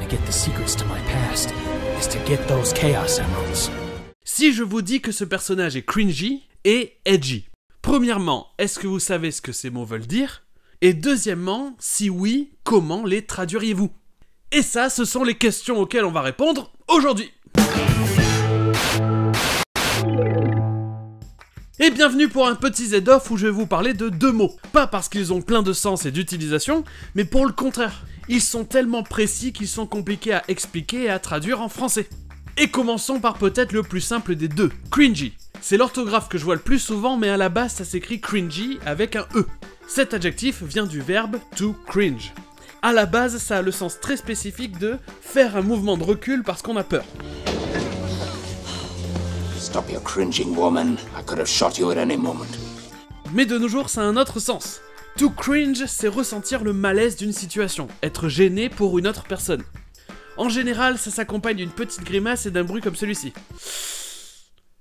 get the secrets to my past is to get those Chaos Emeralds. Si je vous dis que ce personnage est cringy et edgy, premièrement, est-ce que vous savez ce que ces mots veulent dire? Et deuxièmement, si oui, comment les traduiriez-vous? Et ça, ce sont les questions auxquelles on va répondre aujourd'hui. Et bienvenue pour un petit Z-Off où je vais vous parler de deux mots. Pas parce qu'ils ont plein de sens et d'utilisation, mais pour le contraire. Ils sont tellement précis qu'ils sont compliqués à expliquer et à traduire en français. Et commençons par peut-être le plus simple des deux, cringy. C'est l'orthographe que je vois le plus souvent, mais à la base ça s'écrit cringy avec un E. Cet adjectif vient du verbe to cringe. À la base, ça a le sens très spécifique de faire un mouvement de recul parce qu'on a peur. Stop your cringing, woman. I could have shot you at any moment. Mais de nos jours, ça a un autre sens. To cringe, c'est ressentir le malaise d'une situation, être gêné pour une autre personne. En général, ça s'accompagne d'une petite grimace et d'un bruit comme celui-ci.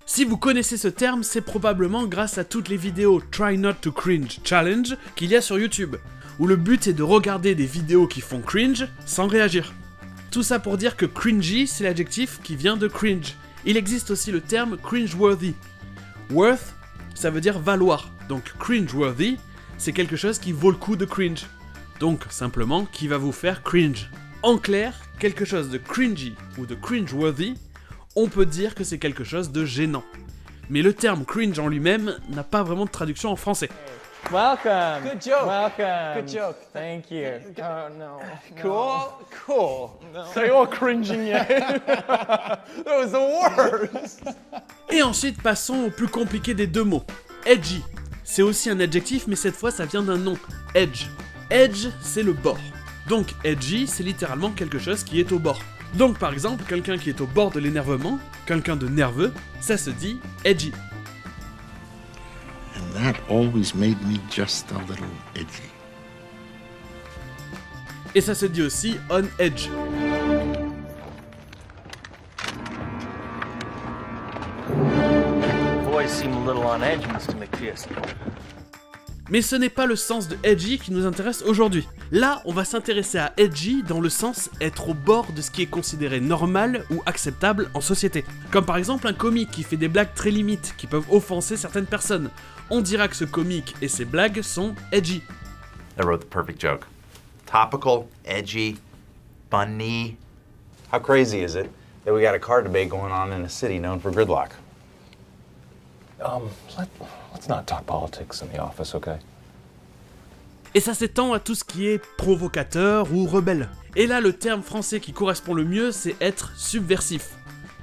Si vous connaissez ce terme, c'est probablement grâce à toutes les vidéos Try Not to Cringe Challenge qu'il y a sur YouTube, où le but est de regarder des vidéos qui font cringe sans réagir. Tout ça pour dire que cringy, c'est l'adjectif qui vient de cringe. Il existe aussi le terme cringeworthy. Worth, ça veut dire valoir, donc cringeworthy, c'est quelque chose qui vaut le coup de cringe. Donc simplement, qui va vous faire cringe. En clair, quelque chose de cringy ou de cringeworthy, on peut dire que c'est quelque chose de gênant. Mais le terme cringe en lui-même n'a pas vraiment de traduction en français. Welcome. Good joke. Welcome. Good joke. Thank you. Oh no. Cool. No. So you're cringing, yeah? That was the worst. Et ensuite, passons au plus compliqué des deux mots. Edgy. C'est aussi un adjectif, mais cette fois ça vient d'un nom. Edge. Edge, c'est le bord. Donc edgy, c'est littéralement quelque chose qui est au bord. Donc par exemple, quelqu'un qui est au bord de l'énervement, quelqu'un de nerveux, ça se dit edgy. And that always made me just a little edgy. Et ça se dit aussi on edge. Boys seem a little on edge, Mr. McPherson. Mais ce n'est pas le sens de edgy qui nous intéresse aujourd'hui. Là, on va s'intéresser à edgy dans le sens être au bord de ce qui est considéré normal ou acceptable en société. Comme par exemple un comique qui fait des blagues très limites, qui peuvent offenser certaines personnes. On dira que ce comique et ses blagues sont edgy. I wrote the perfect joke. Topical, edgy, funny. How crazy is it that we got a car debate going on in a city known for gridlock? Let's not talk politics in the office, okay? Et ça s'étend à tout ce qui est provocateur ou rebelle. Et là, le terme français qui correspond le mieux, c'est être subversif.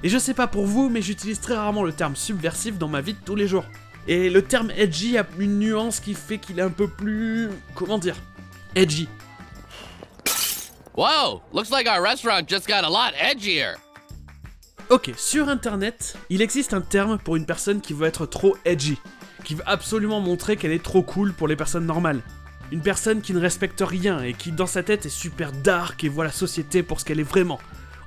Et je sais pas pour vous, mais j'utilise très rarement le terme subversif dans ma vie de tous les jours. Et le terme edgy a une nuance qui fait qu'il est un peu plus... comment dire? Edgy. Whoa, looks like our restaurant just got a lot edgier. Ok, sur internet, il existe un terme pour une personne qui veut être trop edgy, qui veut absolument montrer qu'elle est trop cool pour les personnes normales. Une personne qui ne respecte rien et qui dans sa tête est super dark et voit la société pour ce qu'elle est vraiment.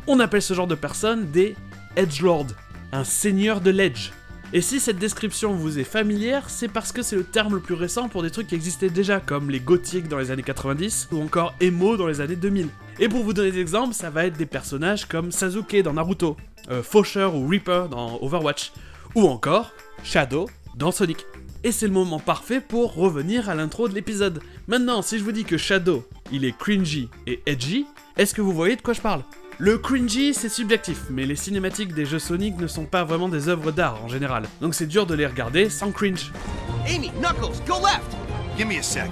On appelle ce genre de personne des edgelords, un seigneur de l'edge. Et si cette description vous est familière, c'est parce que c'est le terme le plus récent pour des trucs qui existaient déjà, comme les gothiques dans les années 90 ou encore emo dans les années 2000. Et pour vous donner des exemples, ça va être des personnages comme Sasuke dans Naruto, Faucheur ou Reaper dans Overwatch, ou encore Shadow dans Sonic. Et c'est le moment parfait pour revenir à l'intro de l'épisode. Maintenant, si je vous dis que Shadow, il est cringy et edgy, est-ce que vous voyez de quoi je parle? Le cringy, c'est subjectif, mais les cinématiques des jeux Sonic ne sont pas vraiment des œuvres d'art en général, donc c'est dur de les regarder sans cringe. Amy, Knuckles, go left. Give me a sec.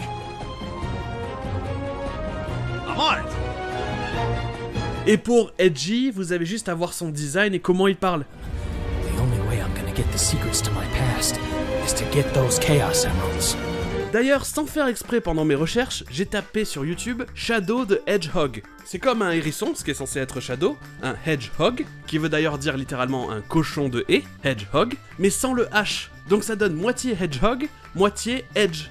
I'm on it. Et pour edgy, vous avez juste à voir son design et comment il parle. The only way I'm gonna get the secrets to my past is to get those Chaos Emeralds. D'ailleurs, sans faire exprès pendant mes recherches, j'ai tapé sur YouTube Shadow the Hedgehog. C'est comme un hérisson, ce qui est censé être Shadow, un hedgehog, qui veut d'ailleurs dire littéralement un cochon de haie, hedgehog, mais sans le H. Donc ça donne moitié hedgehog, moitié edge.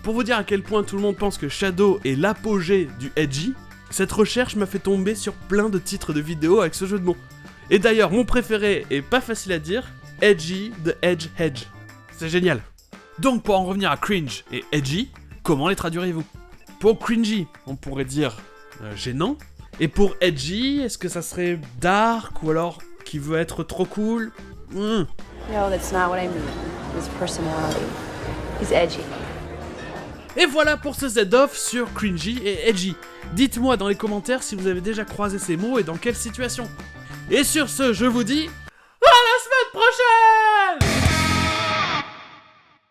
Pour vous dire à quel point tout le monde pense que Shadow est l'apogée du edgy, cette recherche m'a fait tomber sur plein de titres de vidéos avec ce jeu de mots. Et d'ailleurs, mon préféré est pas facile à dire, Edgy the Edge Hedge. C'est génial. Donc pour en revenir à cringe et edgy, comment les traduirez-vous? Pour cringy, on pourrait dire gênant, Et pour edgy, est-ce que ça serait dark ou alors qui veut être trop cool? No, that's not what I mean. His personality. He's edgy. Et voilà pour ce Z-Off sur cringy et edgy. Dites-moi dans les commentaires si vous avez déjà croisé ces mots et dans quelle situation. Et sur ce, je vous dis à la semaine prochaine!